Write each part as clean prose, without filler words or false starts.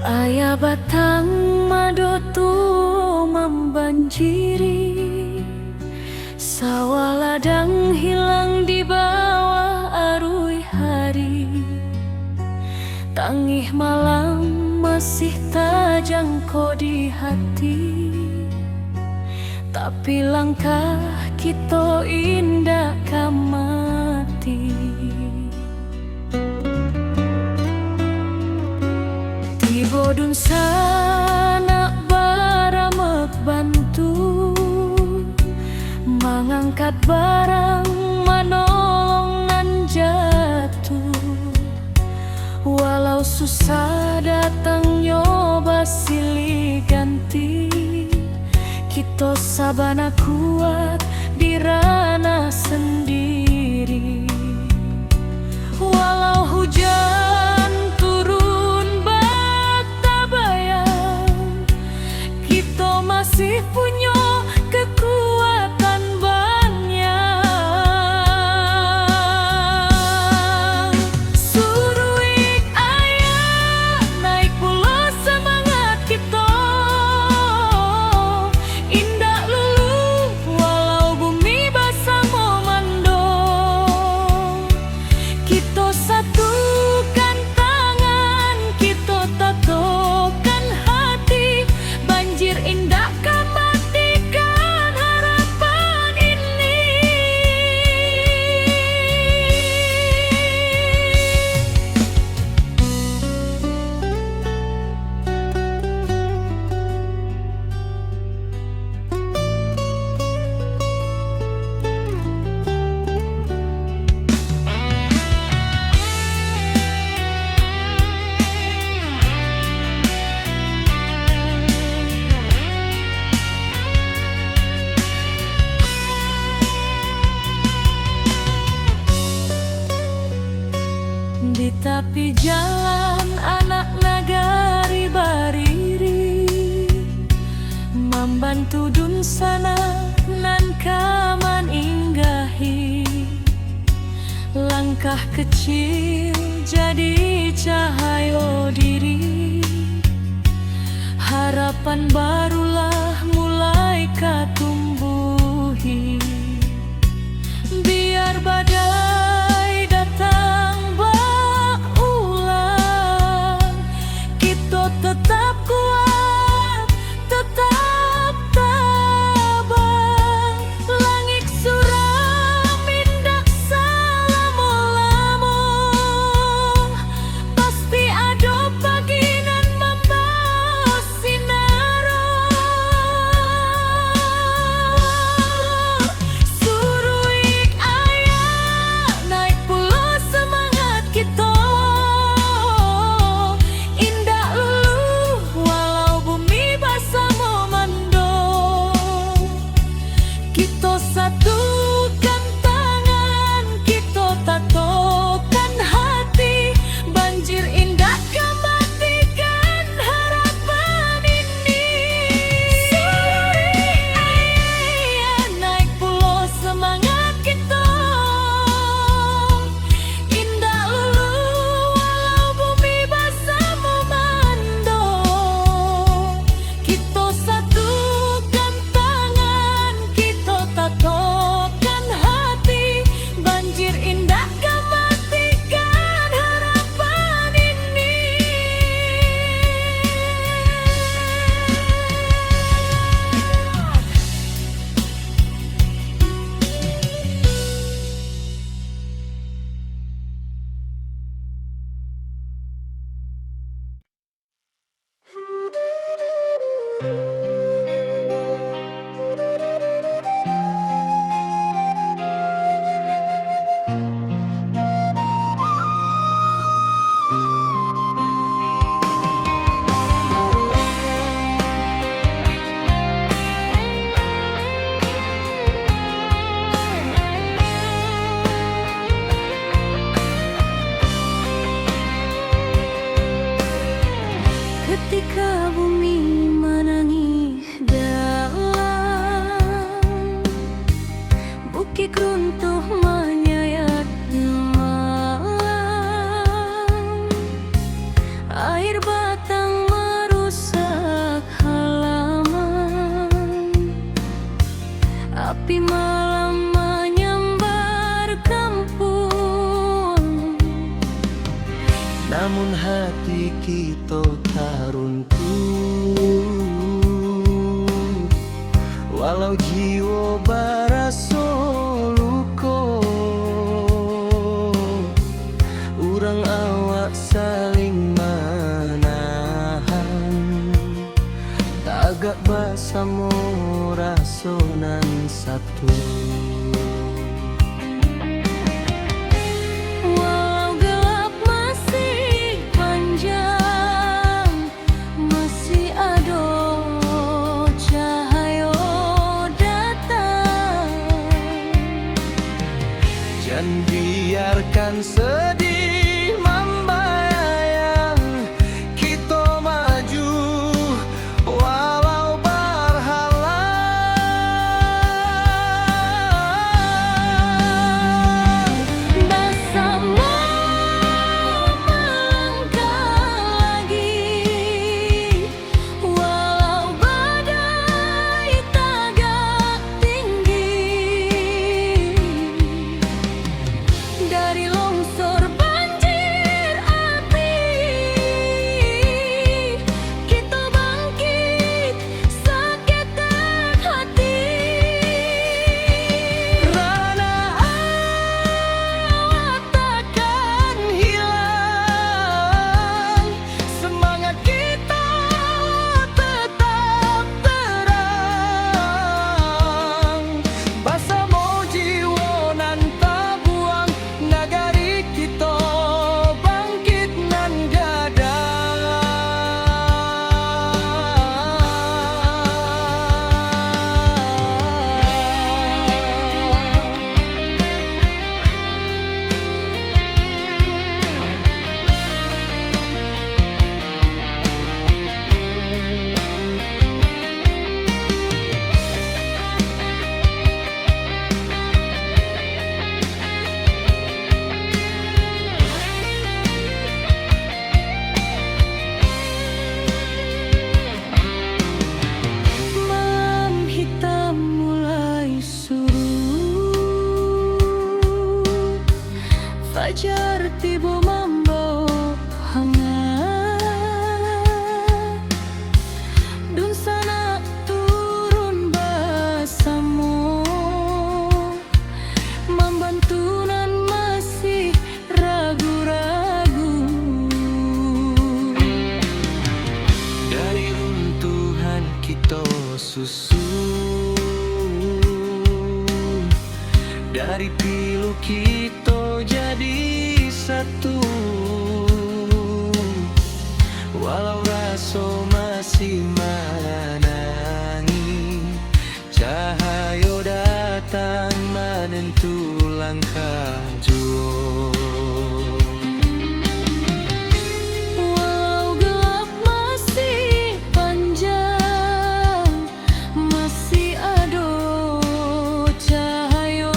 Ayah batang madotu membanjiri, sawah ladang hilang di bawah arus hari. Tangih malam masih tajangko di hati, tapi langkah kita indah kamati. Bodun sana baramek bantu mengangkat barang manolongan jatuh. Walau susah datang nyoba silih ganti, kita sabana kuat di ranah sendiri. Walau hujan masih punya kekuatan banyak. Suruh ayah naik pula semangat kita, indah lulu walau bumi basah memando. Kita satukan tangan, kita tatokan hati, banjir indah di tepi jalan anak nagari bariri, membantu dun sana nan kaman inggahi. Langkah kecil jadi cahaya diri, harapan barulah mulai katumbuhi. Biar badai datang tetap kuat, tetap tabah. Langit suram indak salamulamu, pasti ada pagi nan membawa sinaro. Suruh ayah naik pula semangat kita, satukan tangan, kita tatokan hati, banjir indah kematikan harapan ini. Suruh ayah naik pulau semangat kita, indah lulu walau bumi basah memando. Kita satukan tangan, kita tatokan hati, banjir indah kematikan harapan ini. Ketika bumi menangis dalam, bukit runtuh menyayat malam, air batang runtuh, walau jiwa baraso luko, urang awak saling menahan, tagak basamo rasonan satu. Dan biarkan sedih membayang, kita maju walau berhalang. Bersama melangkah lagi, walau badai tagak tinggi. Dari longsor banjir api, kita bangkit seketek hati. Rana awak takkan hilang, semangat kita tetap terang. Basamo jiwa nan tabuang, nagari kita bangkit nan gadang. Malam hitam mulai suruh, fajar tiba membawa hangat, dun sana turun basamo, membantu nan masih ragu-ragu. Dari runtuhan kita susun, dari pilu kita jadi satu, walau raso masih menangi, cahaya datang menentu langkah jua. Walau gelap masih panjang, masih ada cahaya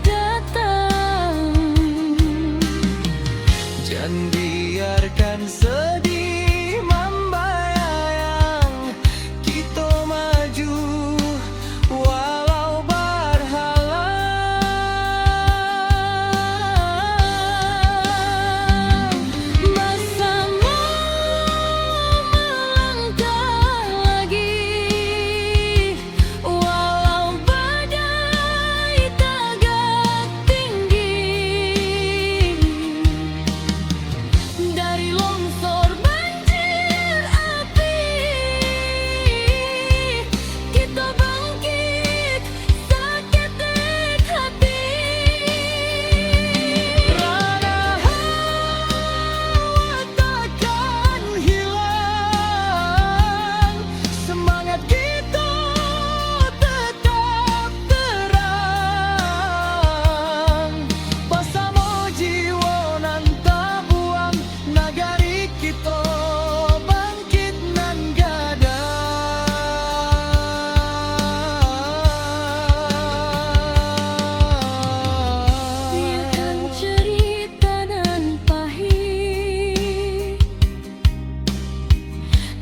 datang. Jangan biarkan sedih membayang, kita maju walau berhalang. Bersama melangkah lagi, walau badai tagak tinggi. Dari longsor banjir api, kita bangkit seketek hati. Rana awak takkan hilang, semangat kita tetap terang. Basamo jiwa nan tabuang, nagari kita bangkit nan gadang. Biarkan cerita nan pahit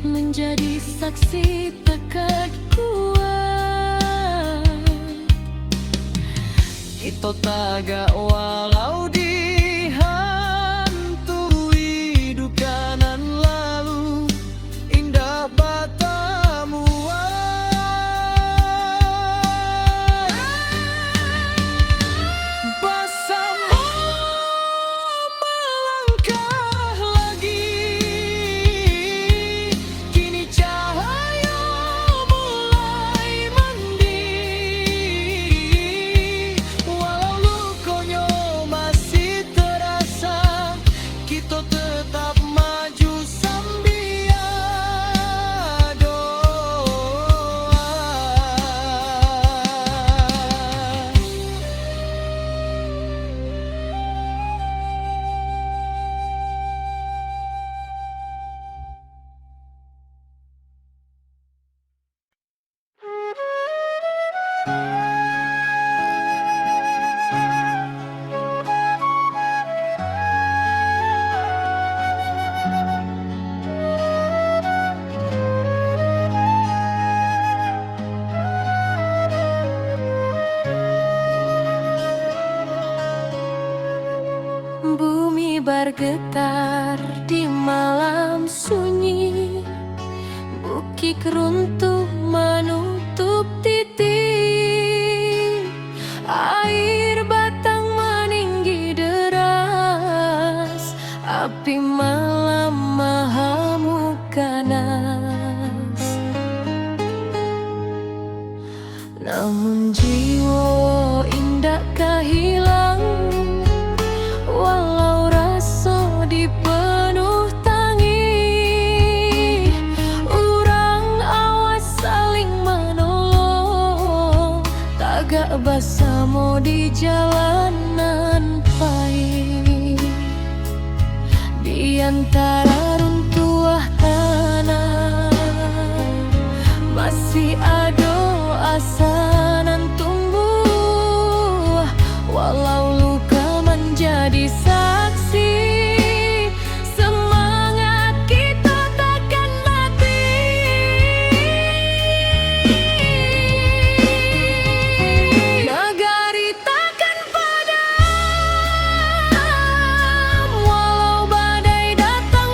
menjadi saksi tekad kuat. Kita tagak walau dihantui duka nan lalu, bergetar di malam sunyi. Bukit runtuh menutup titik, air batang meninggi deras, api malam mahamuk ganas. Namun jiwa indah hilang, walau rasa dipenuh tangi. Urang awas saling menolong, tagak bersama di jalanan pahit. Di antara runtuhan tanah masih ada asa nan tumbuh, walau luka menjadi saksi. Semangat kita takkan mati. Negari takkan padam, walau badai datang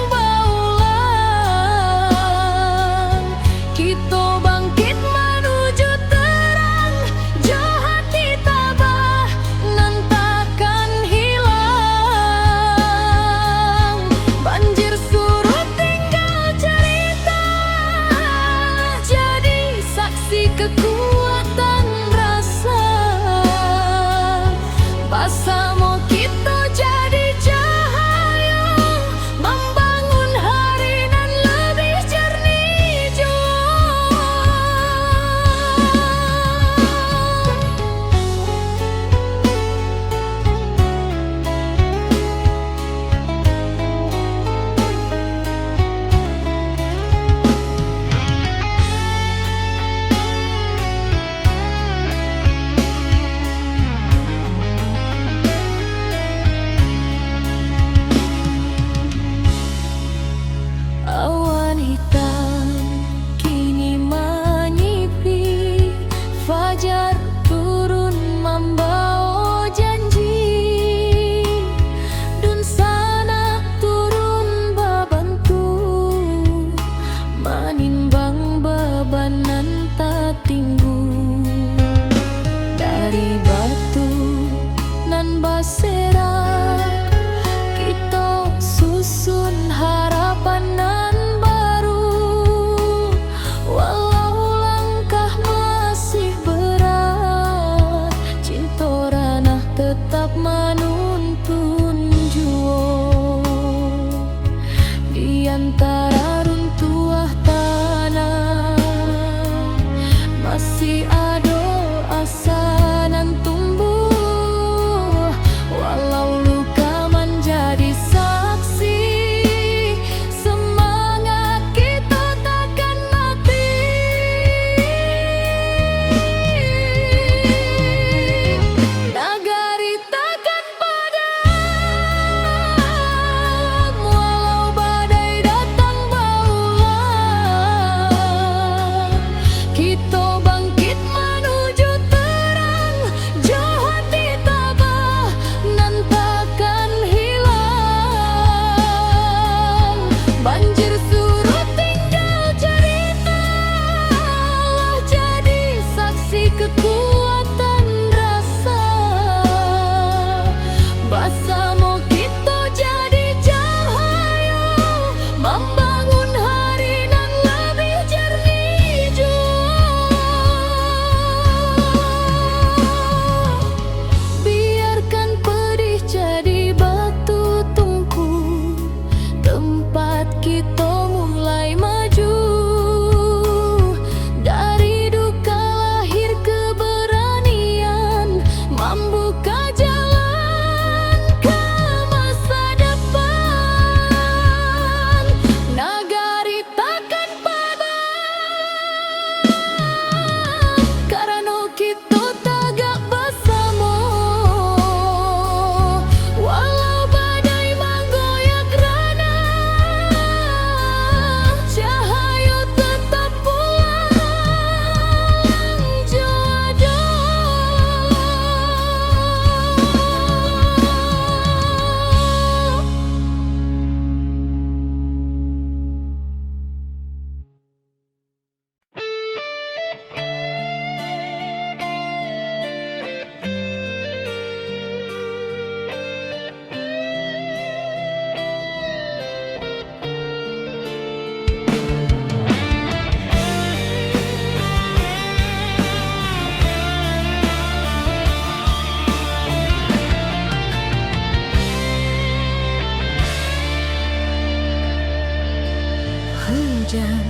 hujan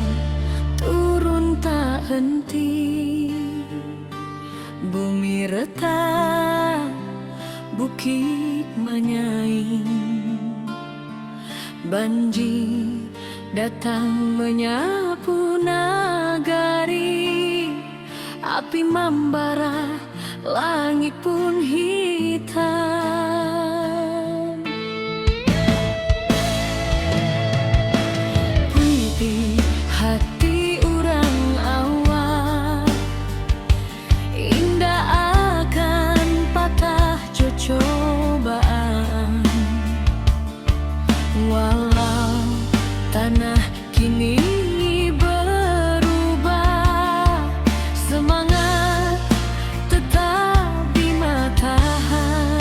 turun tak henti, bumi retak, bukit menyaing, banjir datang menyapu nagari, api membara, langit pun hitam. Putih hati orang awak, indah akan patah cobaan. Walau tanah kini berubah, semangat tetap di matahan.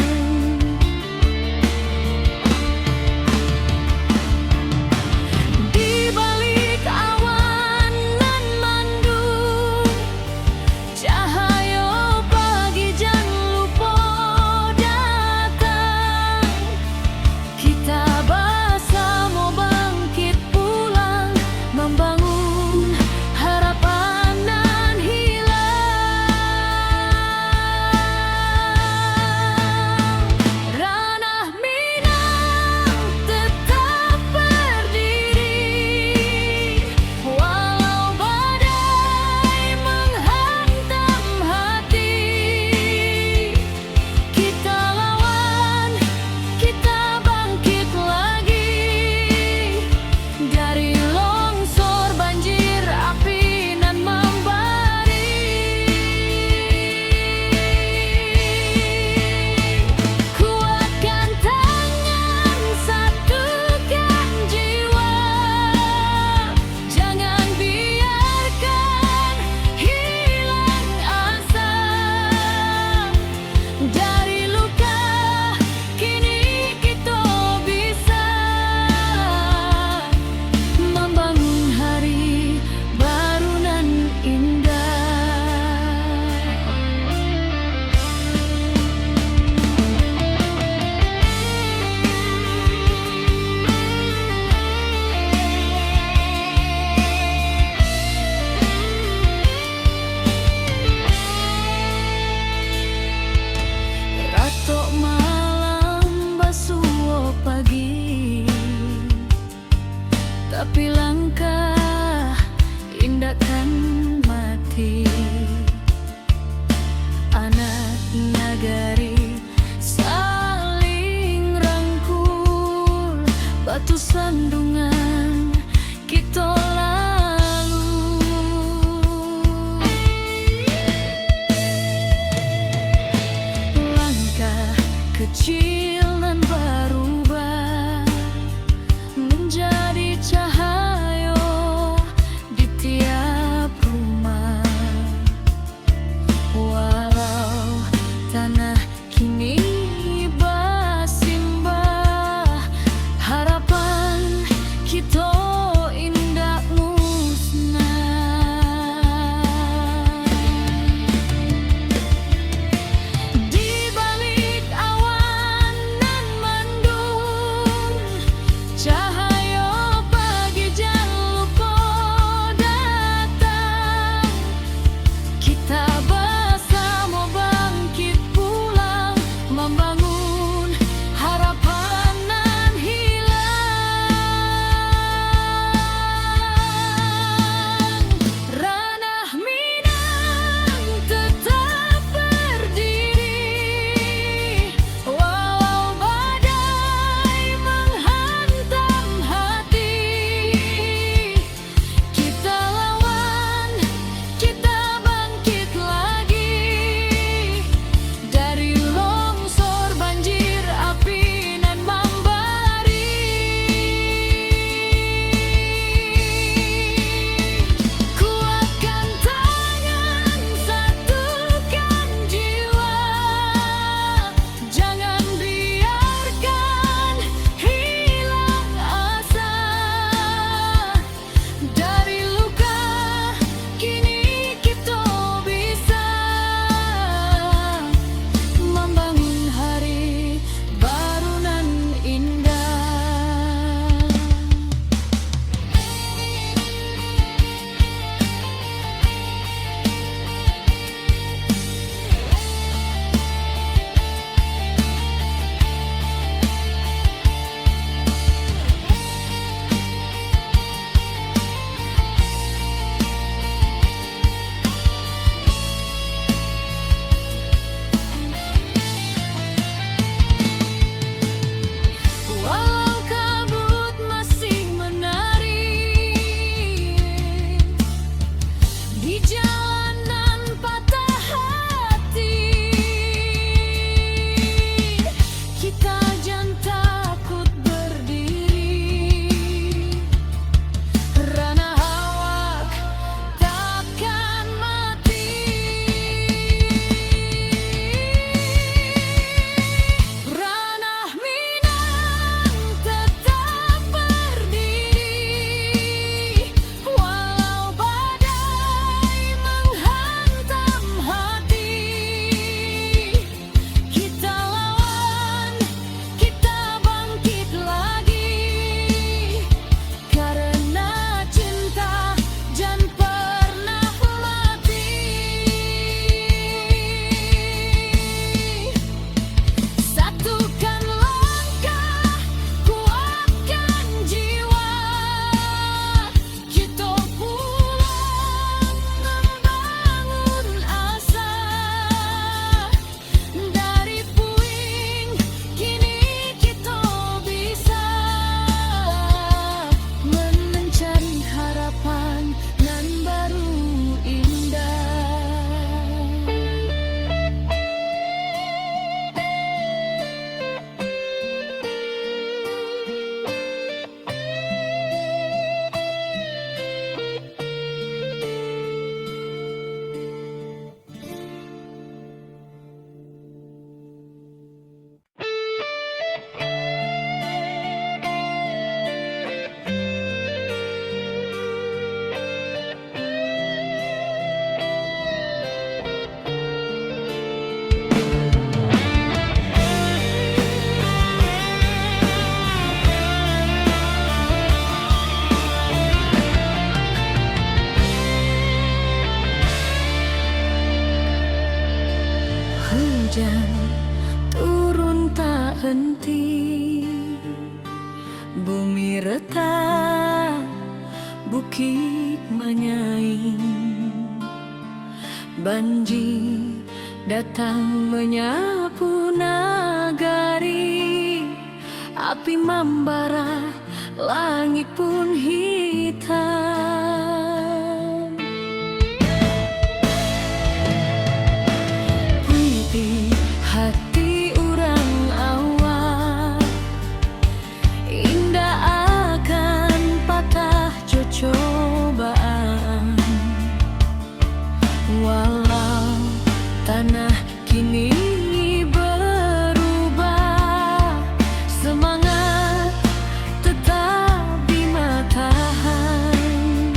henti. Bumi retak, bukit menyaing, banjir datang menyapu nagari. Api membara, langit pun hitam. Puiti hati urang awak, indah akan patah cobaan. Walau tanah kini berubah, semangat tetap di matahan.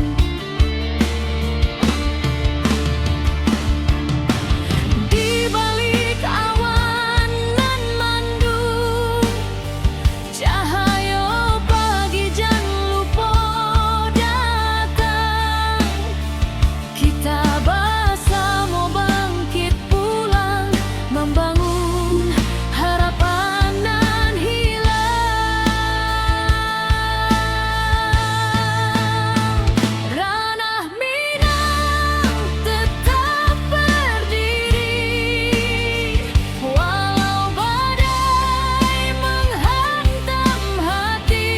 Di balik awan nan mendung, cahaya pagi jan lupa datang. Kita bersama bangkit pulang, membangun harapan nan hilang. Ranah Minang tetap berdiri, walau badai menghantam hati.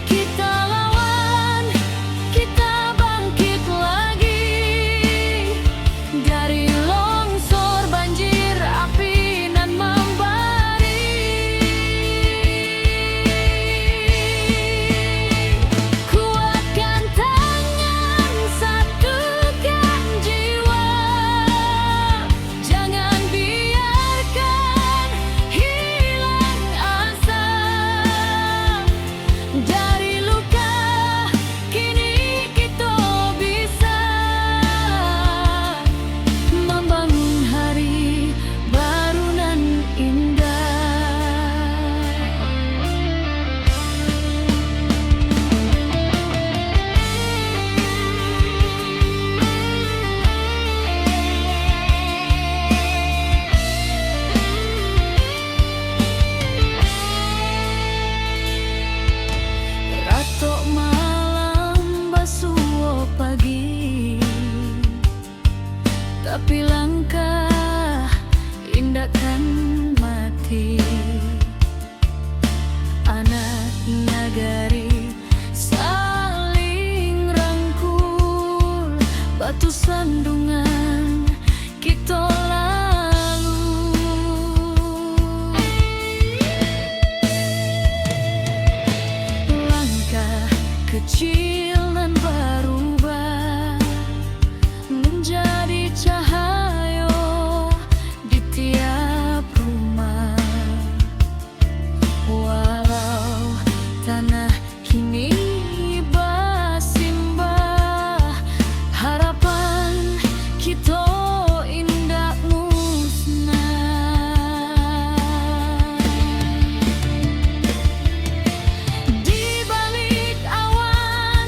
Kita lawan, kita bangkit lagi, dari longsor banjir api nan membari. Kuatkan tangan, satukan jiwa, jangan biarkan hilang asa. Dari luka kini kita bisa membangun hari baru nan indah. Ratok malam basuh pagi, tapi langkah indah kan mati. Anak nagari saling rangkul, batu sandungan kita lalu. Langkah kecil dan berubah menjadi cahaya di tiap rumah. Walau tanah kini bersimbah, harapan kita indah musnah. Di balik awan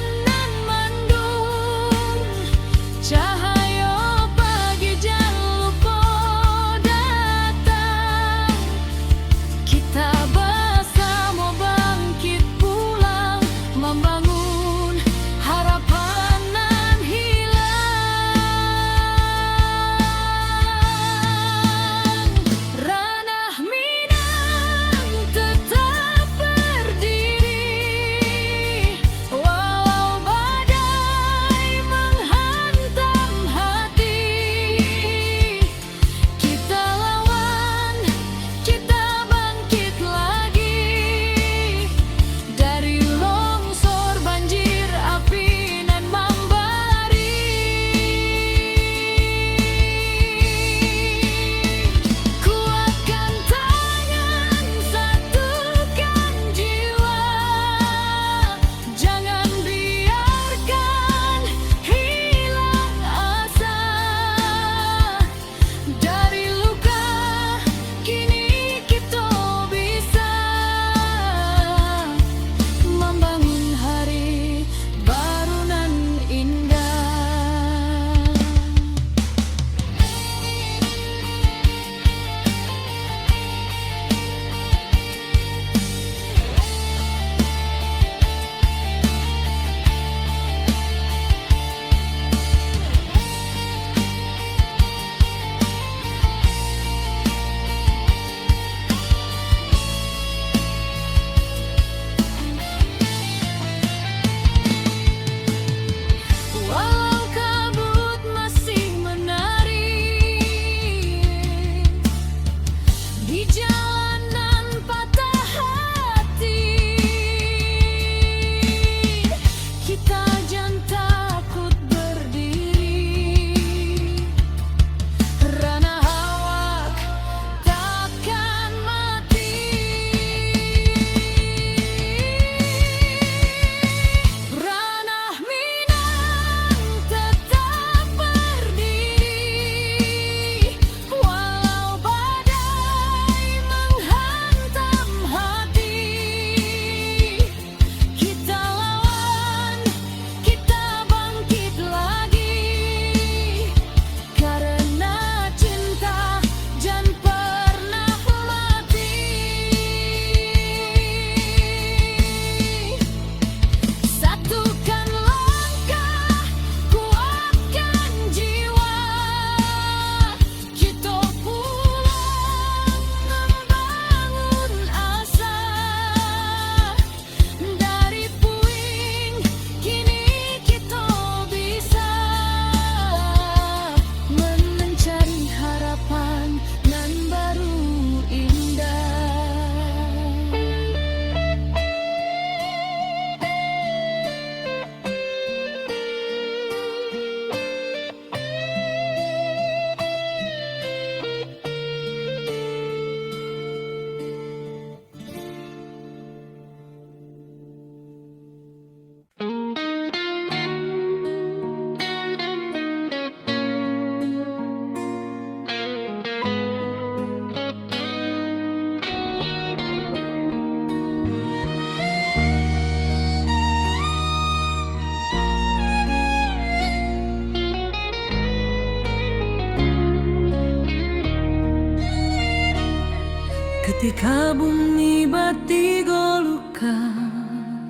ketika bumi bati golukan,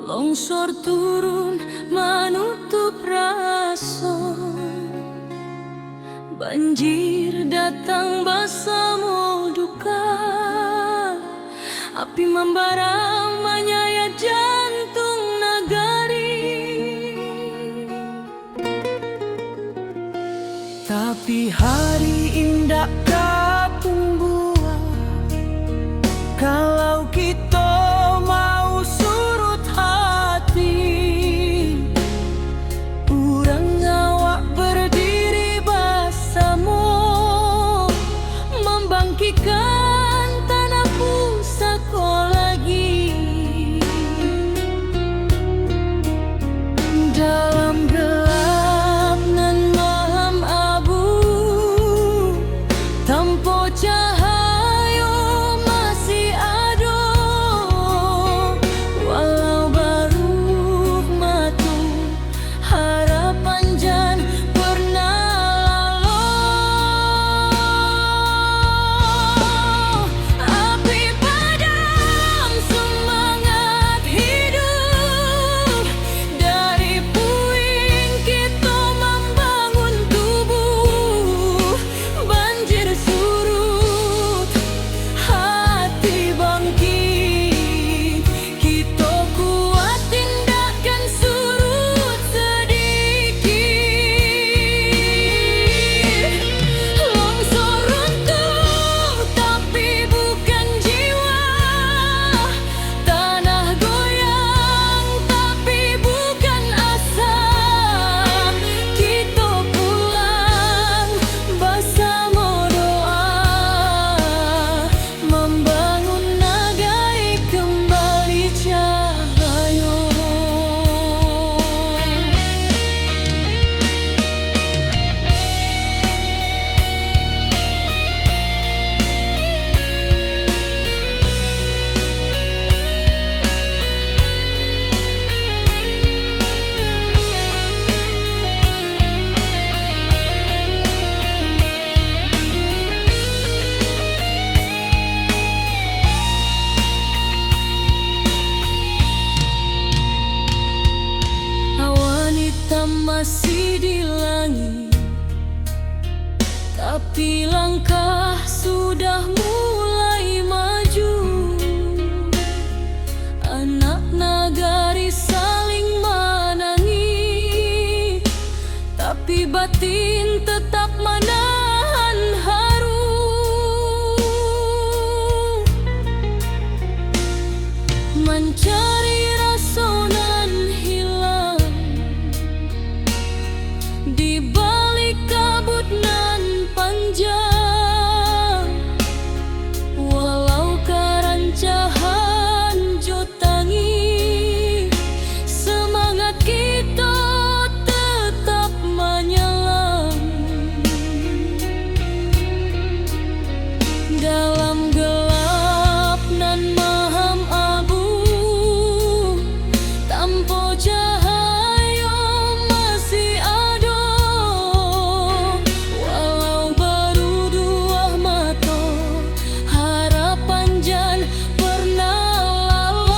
longsor turun menutup rason, banjir datang bersama duka, api membara menyayat jantung nagari. Tapi hari indah kapung buah, kalau kita mau surut hati, urang ngawak berdiri bersama, membangkitkan tanah pusaka lagi. Dalam gelap nan malam abu, tanpa cahaya masih ada, walau baru matu harapan jan pernah lalu. Api padam semangat hidup, dari puing kita membangun tubuh. Banjir surut, hati bangkit, kita kuat tindakan surut sedikit. Longsor runtuh tapi bukan jiwa, tanah goyang tapi bukan asa. Kita pulang bersama doa, membangun negeri kembali cahaya. Awan hitam masih di langit, tapi langkah sudah mulai maju. Anak nagari saling menangis, tapi batin tetap menahan haru. Mencari rasa nan hilang di balik kabut nan panjang, walau karancahan jotangi, semangat kita tetap menyelam. Dalam gelap nan malam abu, tanpa cahaya masih ada, walau baru dua mata harapan jan pernah lalu.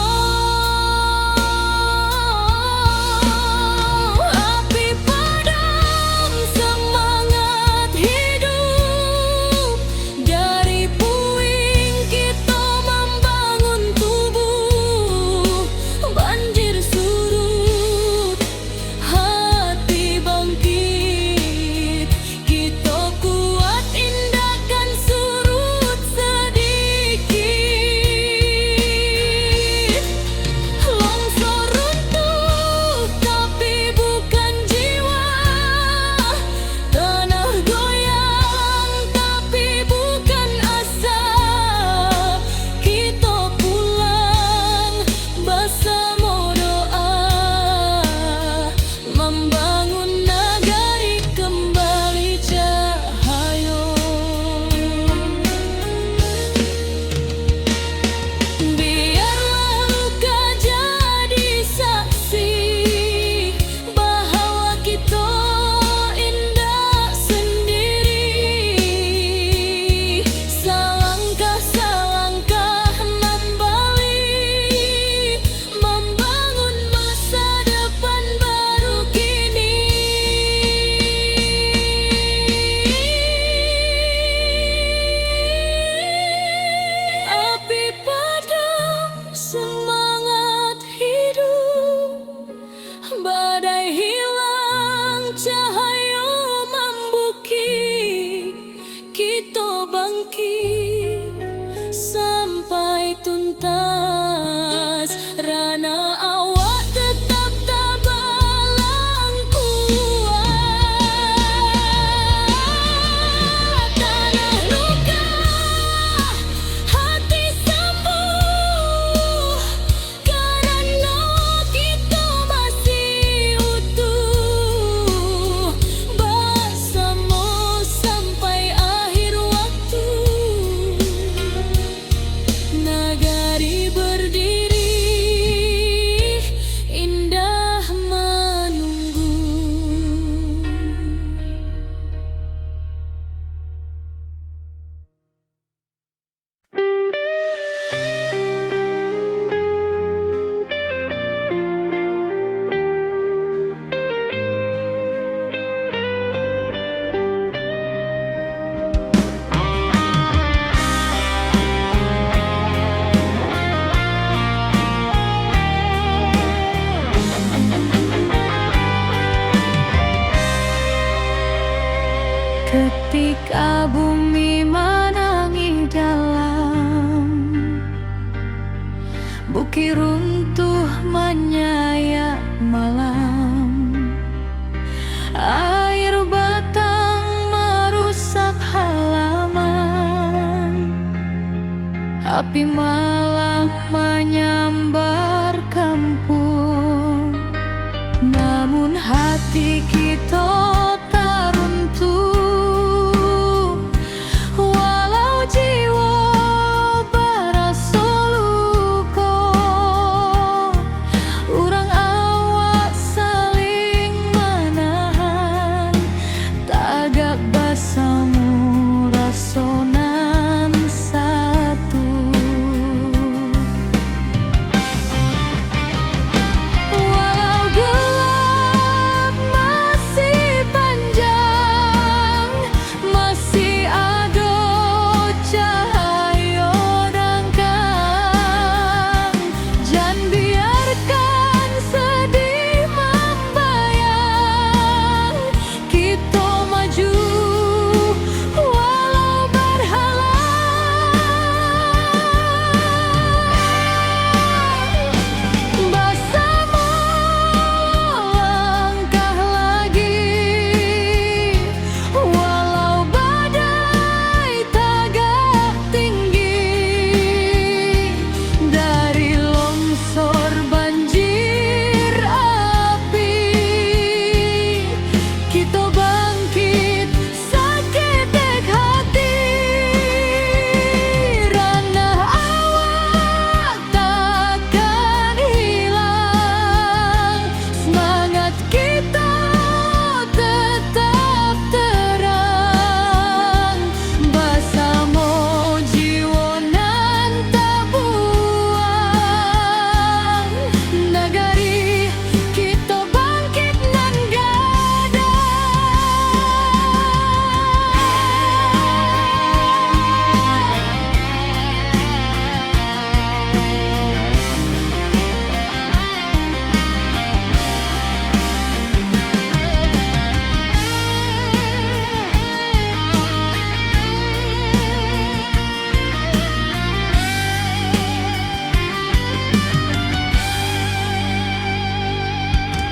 badai hilang, cahaya membukit, kita bangkit sampai tuntas. Rana awak tetap tabalang kuat. Tanah luka, hati sembuh, karena kita masih utuh. Bersama sampai akhir waktu, nagari berdiri indah menunggu. Ketika bumi menangis dalam, bukit runtuh menyayat malam, air batang merusak halaman, api malam menyambar kampung. Namun hati kita tak runtuh, walau jiwa berasa luka. Urang awak saling menahan, tagak bersama rasonan satu. Walau gelap masih panjang, masih ada cahaya dangkang. Jangan biarkan sedih membayang, kita maju walau berhalang. Bersama langkah lagi, walau badai tagak tinggi. Dari longsor banjir api, kita bangkit seketek hati. Ranah awak takkan hilang, semangat kita tetap terang. Bersama jiwa nan tak buang, nagari kita bangkit nan gada.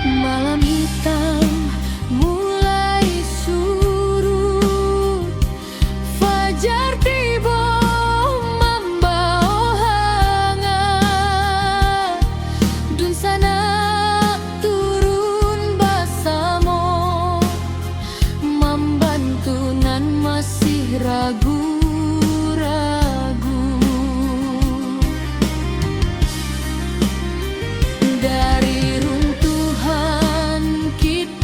Malam hitam mulai surut, fajar tiba membawa hangat. Dun sana turun bersama, membantu nan masih ragu-ragu. Dari runtuhan kita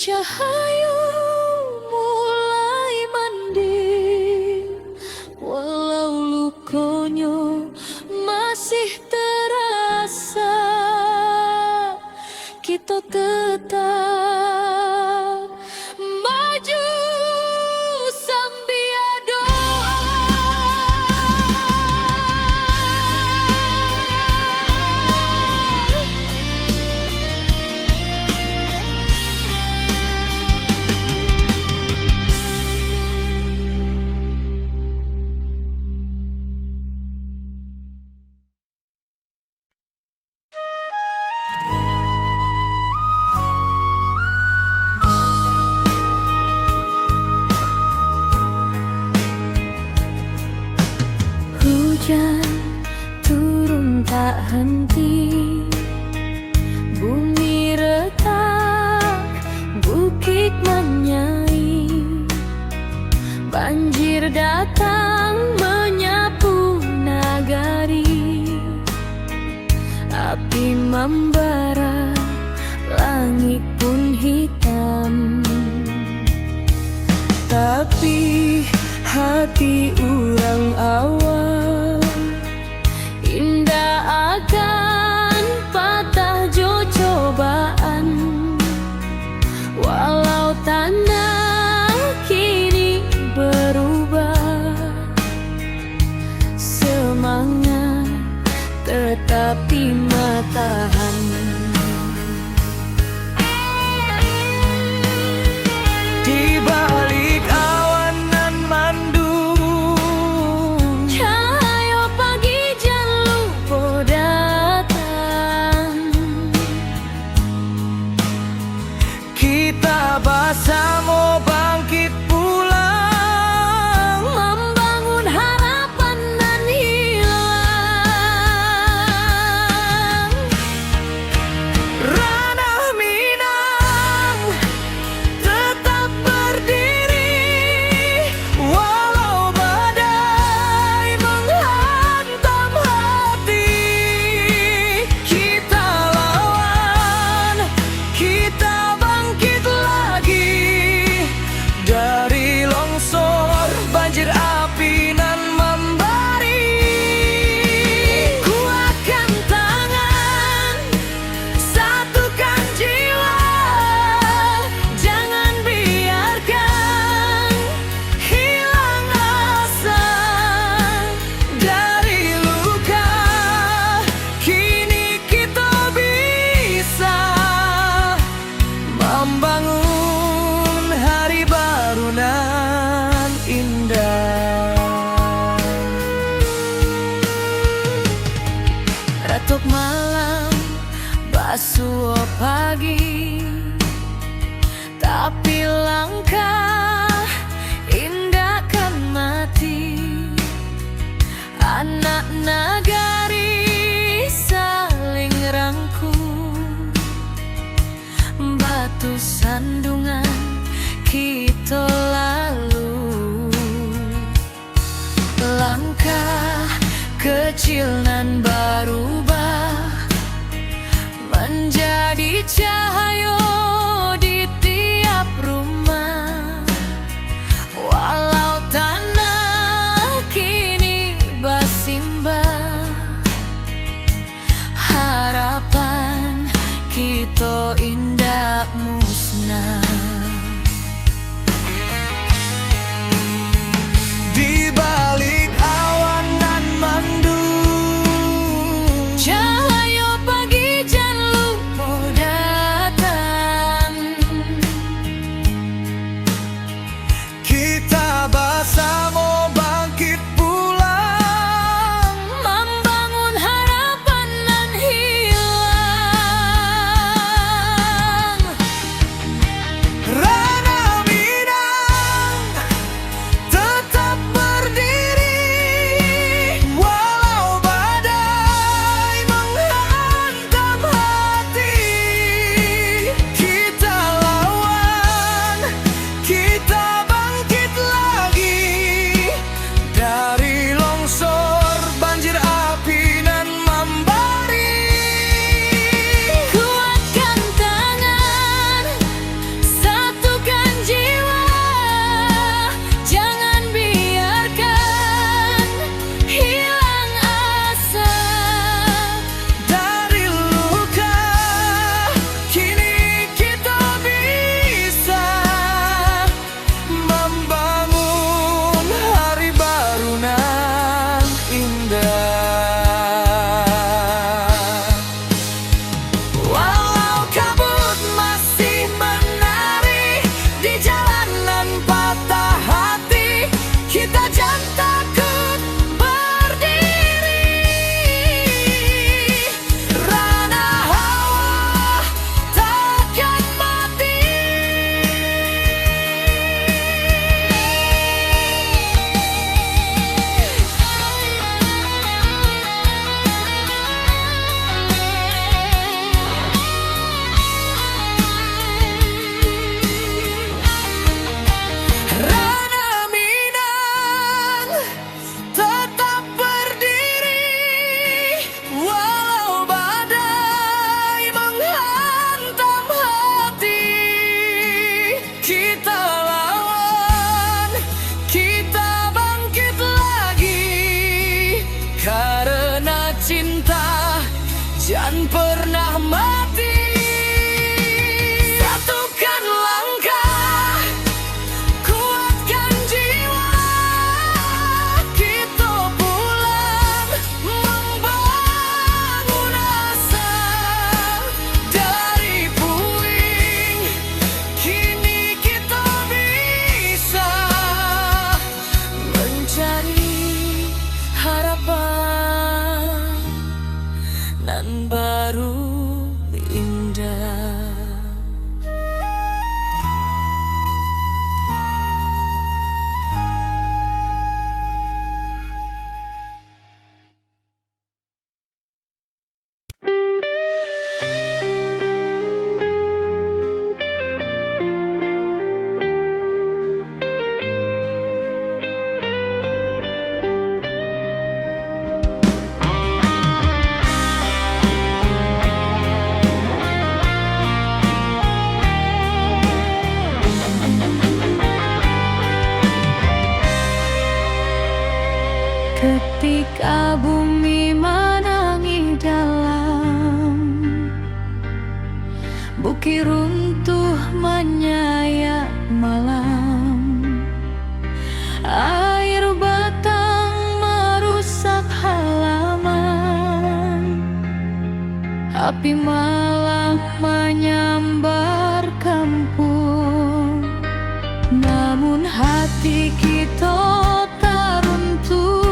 Cahaya mulai mandi, walau lukonya masih terasa, kita tetap maju sambil doa. Hujan turun tak henti, bumi retak, bukit menyai, banjir datang menyapu nagari, api membara, langit pun hitam. Tapi hati urang awal indah akan patah jo cobaan, walau tanah kini berubah, semangat tetap dimatahan. Di balik awan nan mandung, Cahaya pagi jan lupa datang, kita bersama bangkit pulang, membangun harapan nan hilang. ranah Minang tetap berdiri, walau badai menghantam hati. Kita lawan, kita bangkit lagi, dari longsor, banjir, api nan membari. Kuatkan tangan, satukan jiwa, jangan biarkan hilang asa. Dari luka, kini kita bisa membangun hari baru nan indah. Ratuk malam, basuh pagi, tapi langkah indah kan mati. Anak nagari saling rangkul, batu sandungan kita lalu. Langkah kecil nan berubah menjadi cahaya di tiap rumah, walau tanah kini bersimbah, harapan kita indah musnah. Di balik awan nan mandung, Cahaya pagi jan lupa datang, kita bersama bangkit pulang, membangun harapan nan hilang. jangan pernah mati. Satukan langkah, kuatkan jiwa, kita pulang membangun asa. Dari puing, kini kita bisa mencari harapan nan baru indah. Ketika bumi menangis dalam, bukit runtuh menyayat malam, air batang merusak halaman, api malam menyambar kampung. Namun hati kita tak runtuh,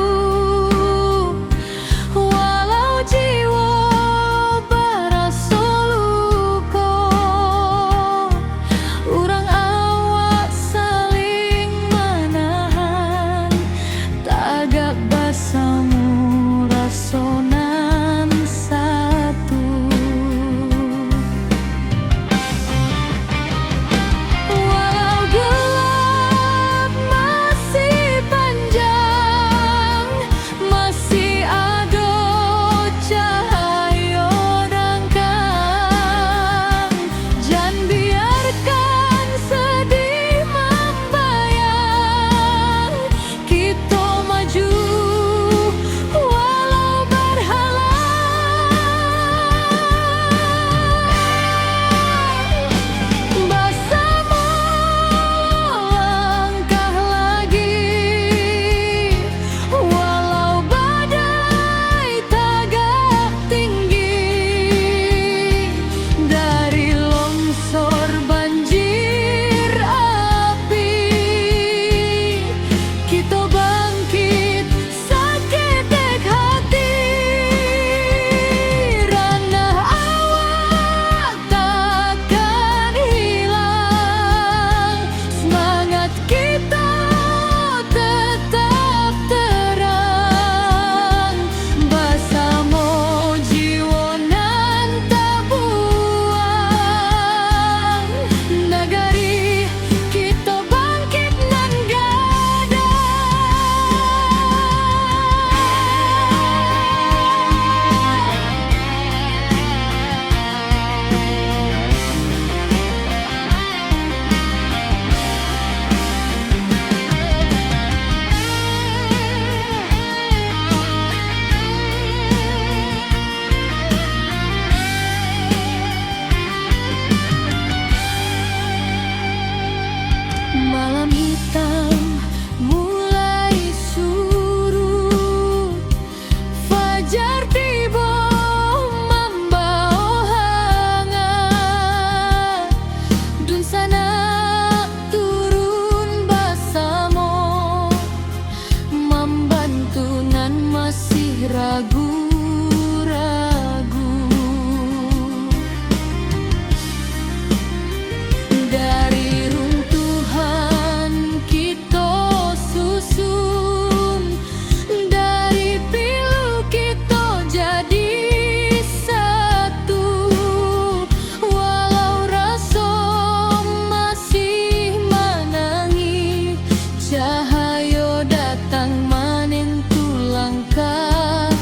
cahaya datang menentu langkah.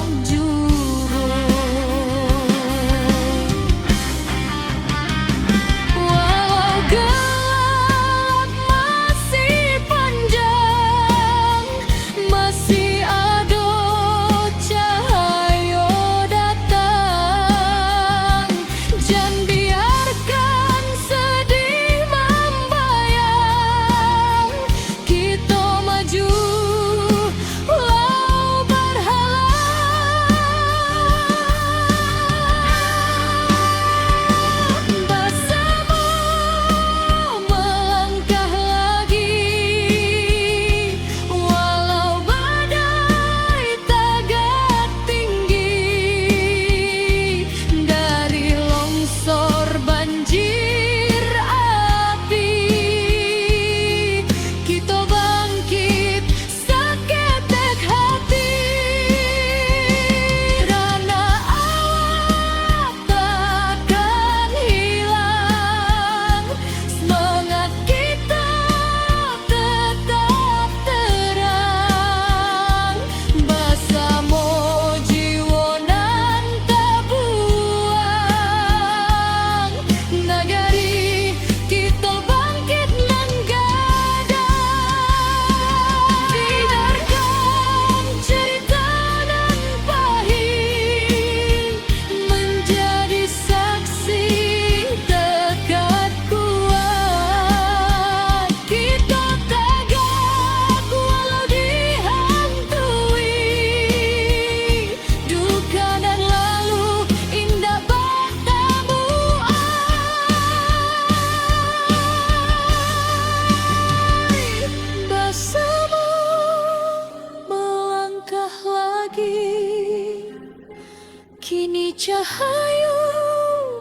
Kini cahaya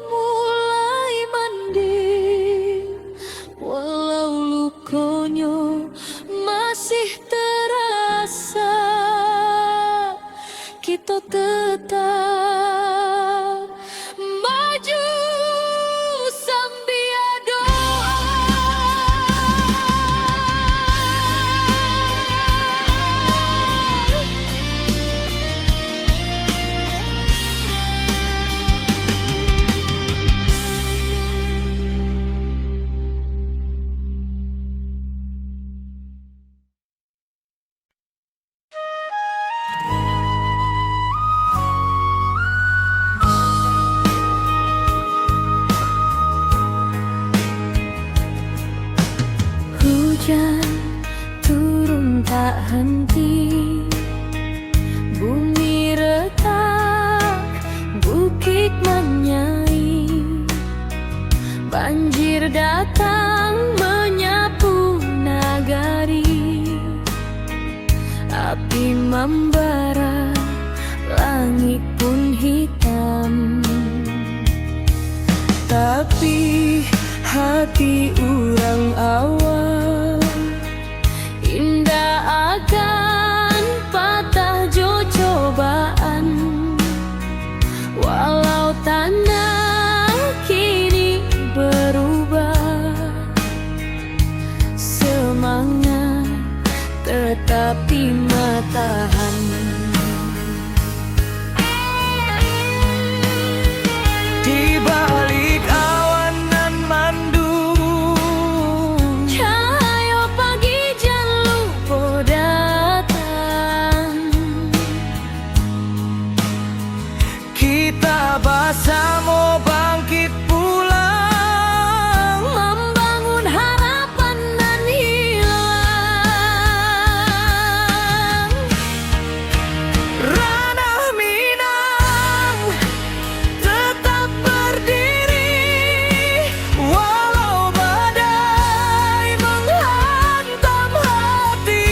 mulai mending, walau lukonya masih terasa. Kita tetap maju sambil doa. Hujan turun tak henti, bumi retak, bukit menyai, banjir datang menyapu nagari, api membara, langit pun hitam. Tapi hati orang awam indah akan patah jo cobaan, walau tanah kini berubah, semangat tetapi matahan. Di balik awan nan mandung, Cahaya pagi jangan lupa datang. kita bersama bangkit pulang, Membangun harapan dan hilang. ranah Minang tetap berdiri, walau badai menghantam hati.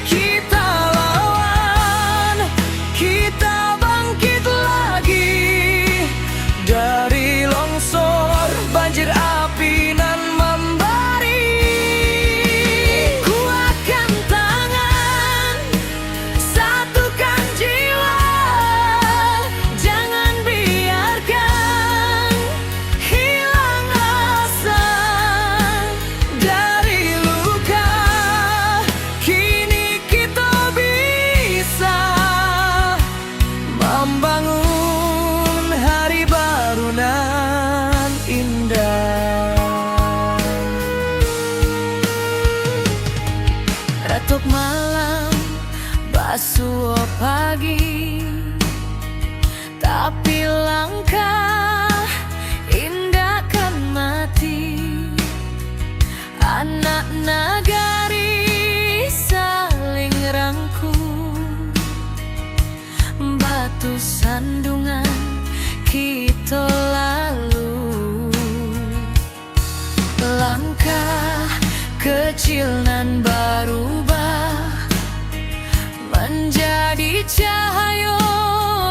Kita lawan, kita bangkit lagi dari longsor, banjir, api nan membari. Kuatkan tangan, satukan jiwa, jangan biarkan hilang asa. Dari luka kini kita bisa membangun hari baru nan indah. Retuk malam, basuh pagi, tapi langkah indah kan mati. Anak nagari saling rangkul, batu sandungan kita lalu. Langkah kecil nan berubah menjadi cahaya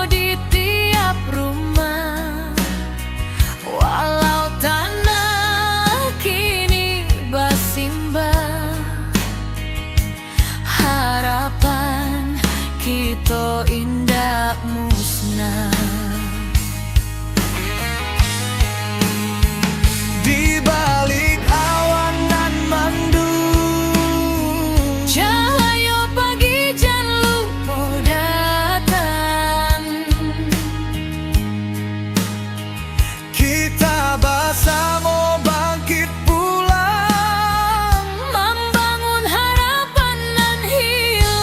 di tiap rumah, walau tanah kini bersimbah, harapan kita indah musnah. Di balik awan nan mandung, Cahaya pagi jangan lupa datang. kita bersama bangkit pulang, Membangun harapan dan hilang.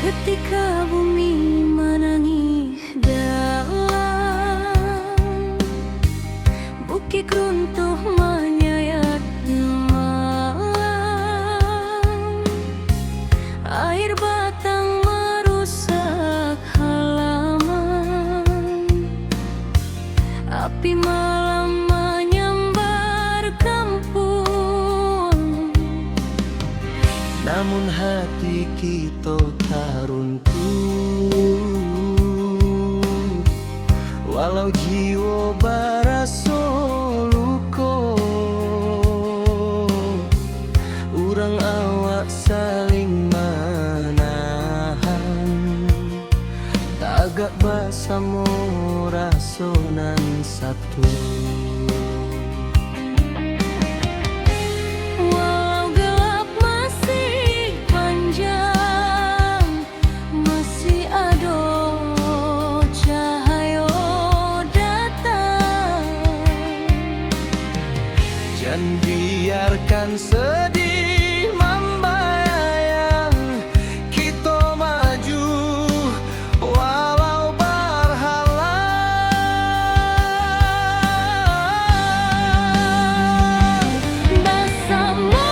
Ketika bumi menangis dalam, bukit runtuh menyayat malam, air batang merusak halaman, api malam menyambar kampung. Namun hati kita tak runtuh, walau jiwa barasa luka. Urang awak saling menahan, tagak bersama rasonan satu. Dan biarkan sedih membayang, kita maju walau berhalang. Bersama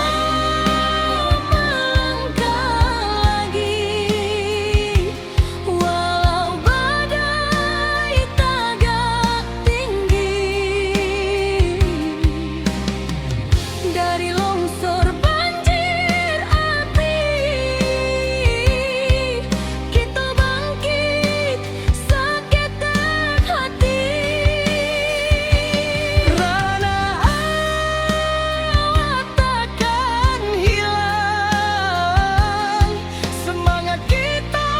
melangkah lagi, walau badai tagak tinggi. Dari longsor banjir api, kita bangkit seketek hati. Rana awak takkan hilang, semangat kita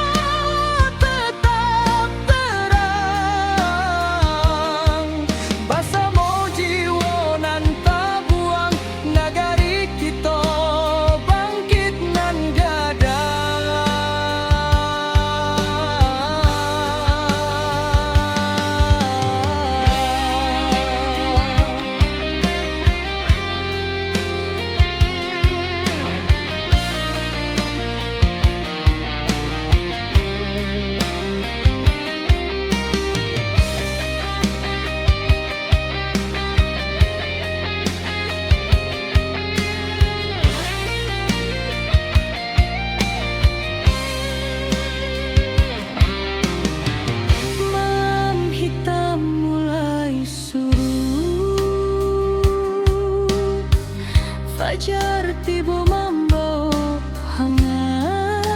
tetap terang. Bersama jiwa nan tabuang, nagari kita bangkit nan gadang. Malam hitam mulai surut, fajar tiba membawa hangat.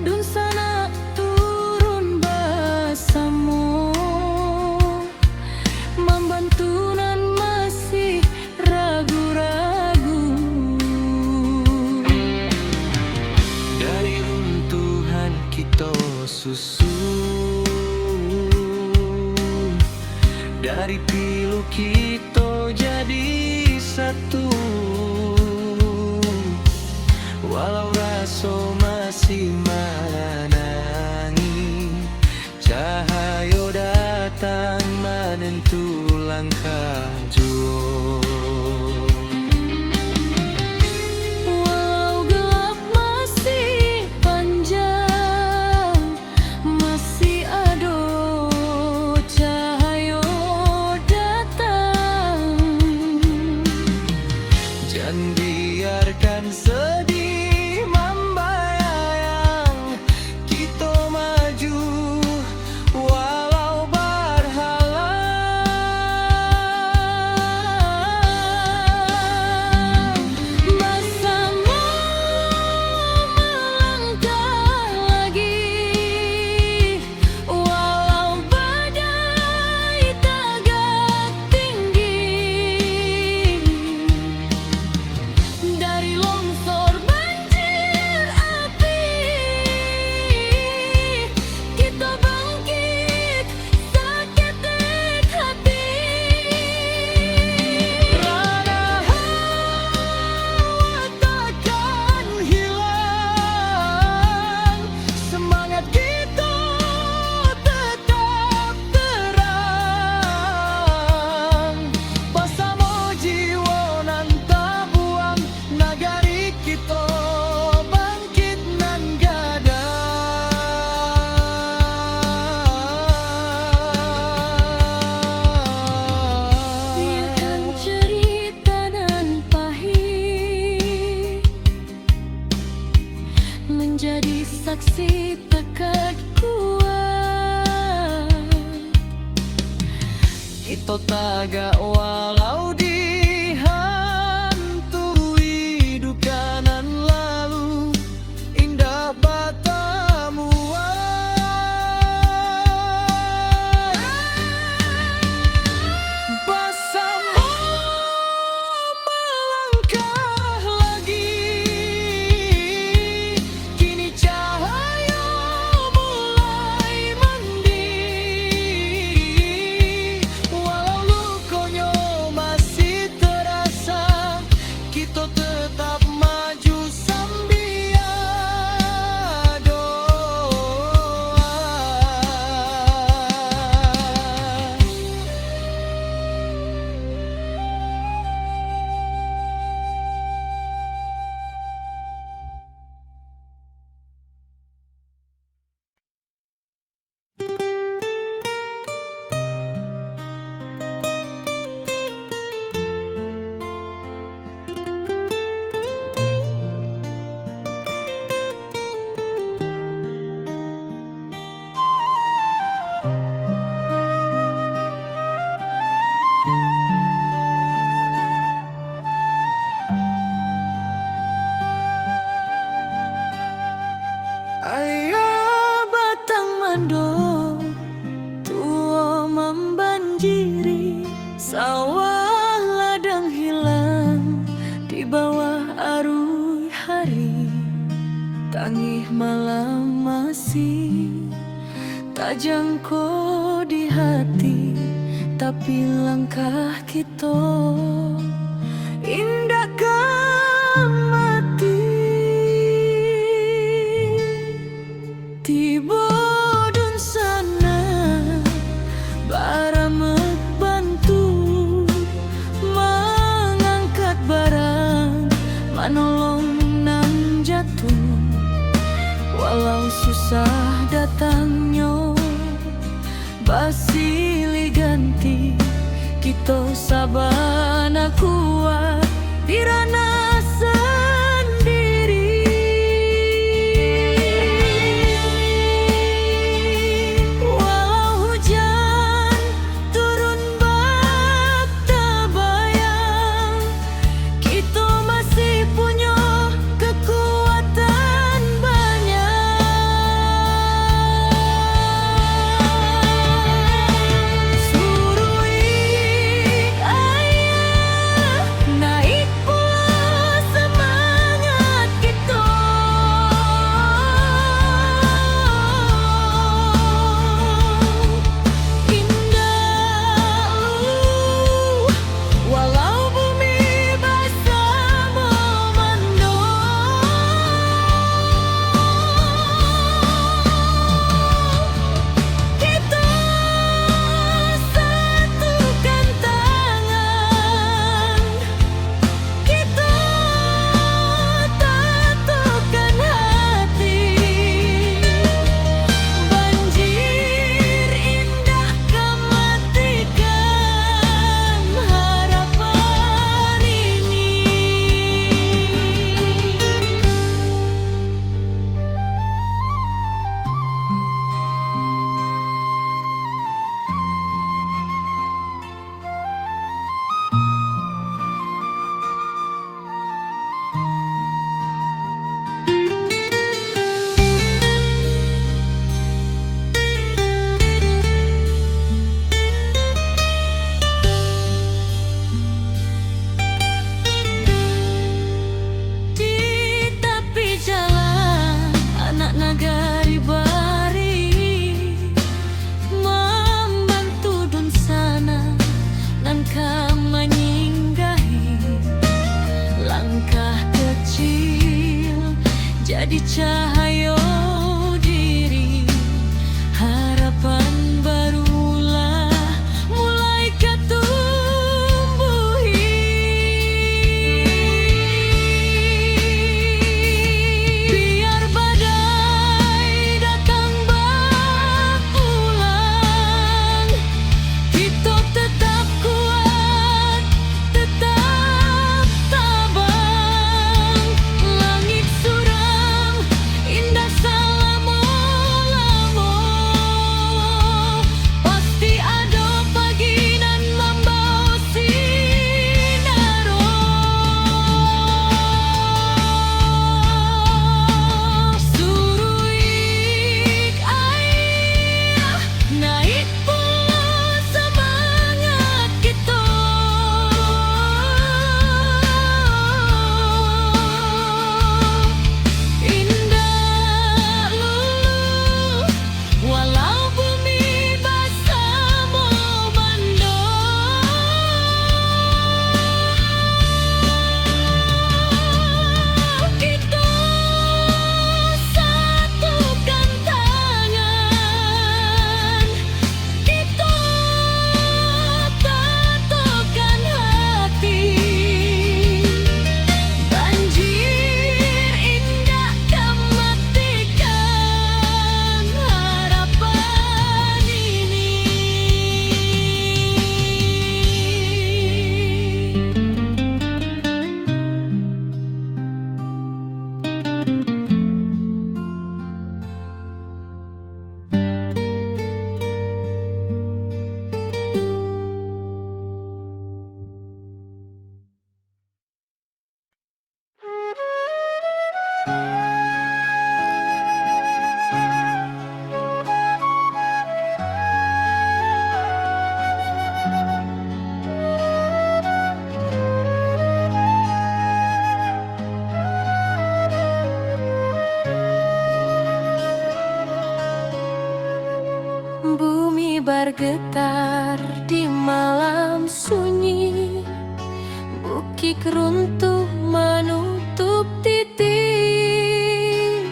Dun sana turun bersama, membantu nan masih ragu-ragu. Dari runtuhan kita susun, dari pilu kita jadi satu. Walau rasa masih menangi, cahaya datang menentu langkah jua. Walau gelap masih panjang, masih ada cahaya datang. Jangan biarkan sedih membayang, takkan kuat. Kita taga walau dihantui duka nan lalu, indah batamu bersama melangkah lagi. Kini cahaya mulai mendiri, walau lukonya masih terasa, kita tetap maju sambil doa. Ayah batang mando tua membanjiri, sawah ladang hilang di bawah arus hari. Tangih malam masih tak jangkau di hati, tapi langkah kita indahkan mati. Tiba dun sana baramek bantu mengangkat barang, manolong nan jatuh. Walau susah datangnya basilih ganti, kita sabana kuat dirana sendiri. Walau hujan turun bak tabayang, kita masih punya kekuatan banyak. Surui ayah naik pula semangat kita. Indah walau bumi basah memandung, kita satukan tangan, kita tatukan hati. Banjir indah kematikan harapan ini. Di tepi jalan anak nagari bari membantu dun sana nan menyinggahi. Langkah kecil jadi cahaya diri, harapan barulah mulai ketumbuhi. Biar badai datang berulang, kita tetap kuat, tetap tabang. Langit suram Bumi bergetar di malam sunyi, bukit runtuh menutup titik,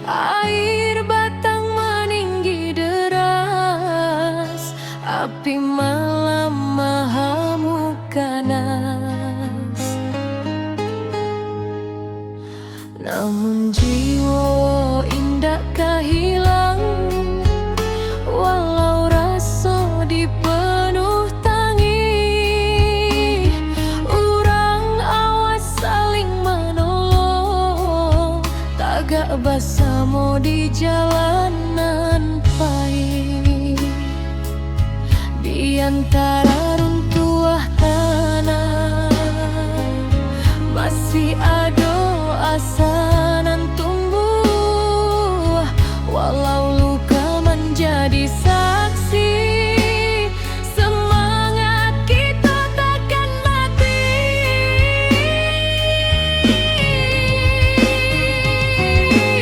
air batang meninggi deras, api malam mengamuk ganas. Namun jiwa indah kehilang, walau rasa dipenuh tangis. Urang awas saling menolong, tagak bersama di jalanan pahit. Di antara runtuhan tanah masih ada asa nan tumbuh, walau luka menjadi saksi, semangat kita takkan mati.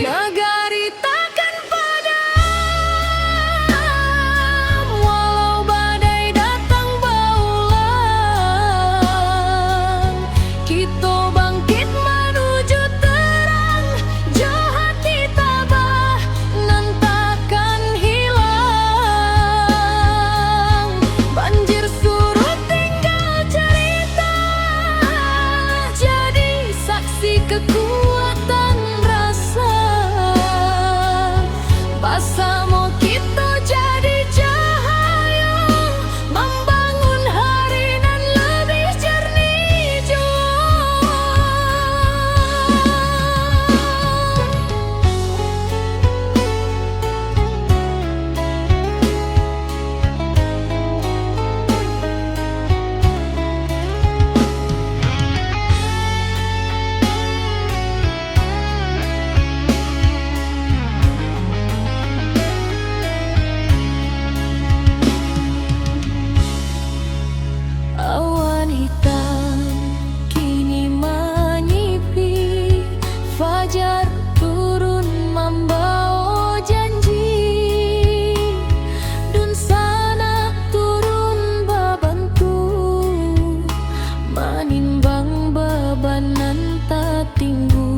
Negari takkan padam, walau badai datang berulang. Kita bangkit menuju terang, jahat ditabah nan takkan hilang. Banjir surut tinggal cerita, jadi saksi kekuatan rasa. Bersama kita jadi cahaya, membangun hari nan lebih jernih jua. Awan hitam kini menyipi, fajar turun membawa janji. Dun sana turun babantu, menimbang beban nan tak tinggu.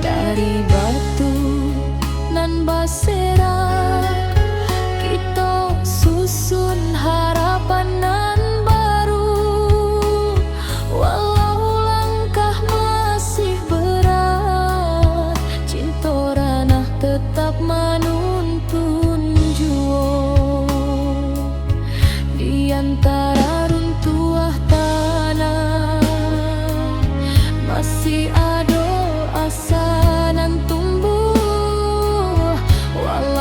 Dari batu nan basera, kita susun harapan nan baru. Walau langkah masih berat, cinta ranah tetap menuntun jua. Di antara runtuhan tanah masih ada asa nan tumbuh, walau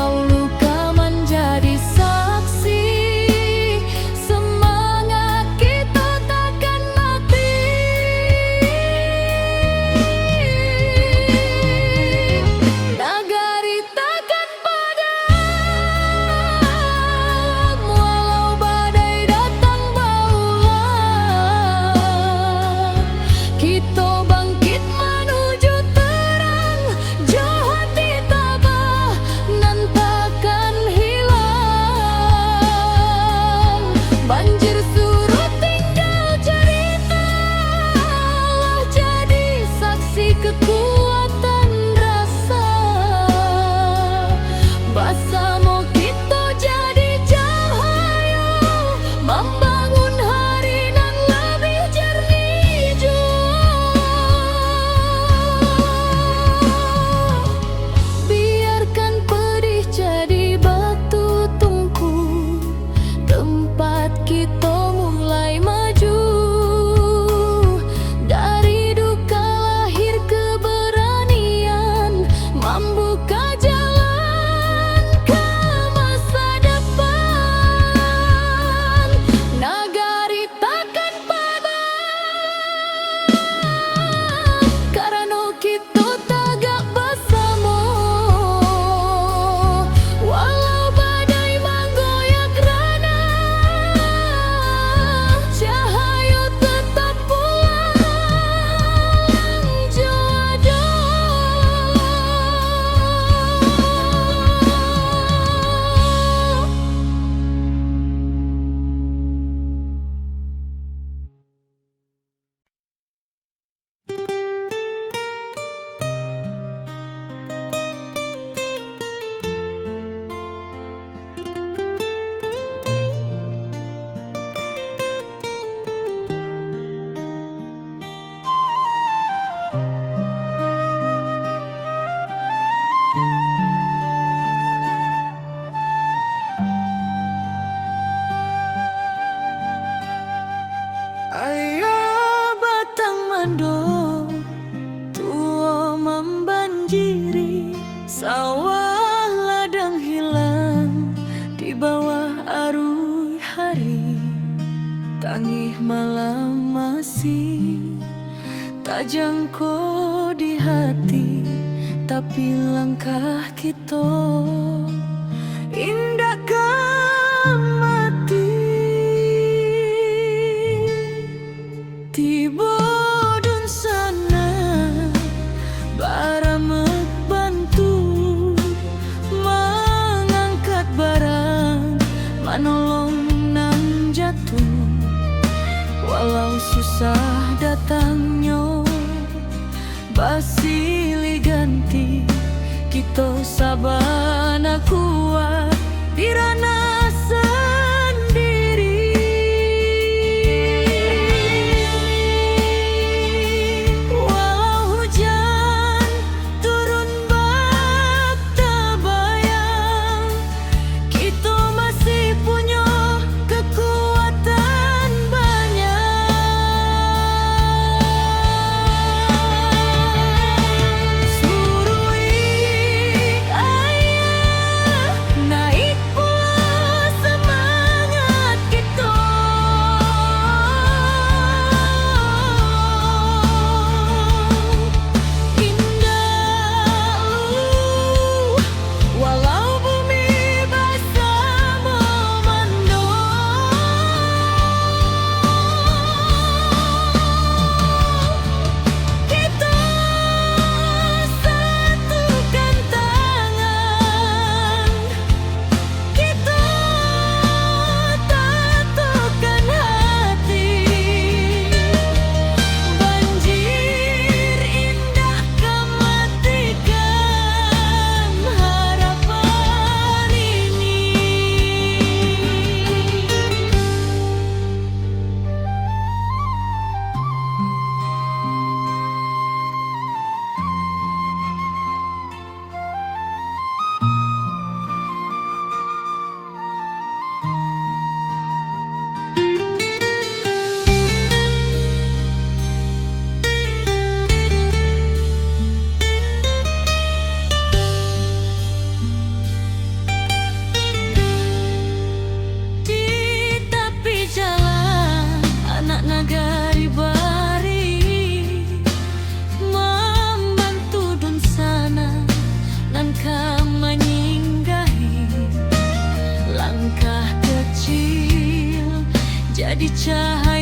malam masih tak jangkau di hati, tapi langkah kita indahkan mati. Tiba dun sana baramek bantu mengangkat barang, manolong nan jatuh. Walau susah datangnya basili ganti, kita sabana kuat dirana sendiri. Walau hujan turun bak tabayang, kita masih punya kekuatan banyak. Surui ayah naik pula semangat kita. Indah walau bumi basah memandung, kita satukan tangan, kita tatukan hati. Banjir indah kematikan harapan ini. Di tepi jalan anak nagari bari membantu dun sana nan menyinggahi. Langkah kecil jadi cahaya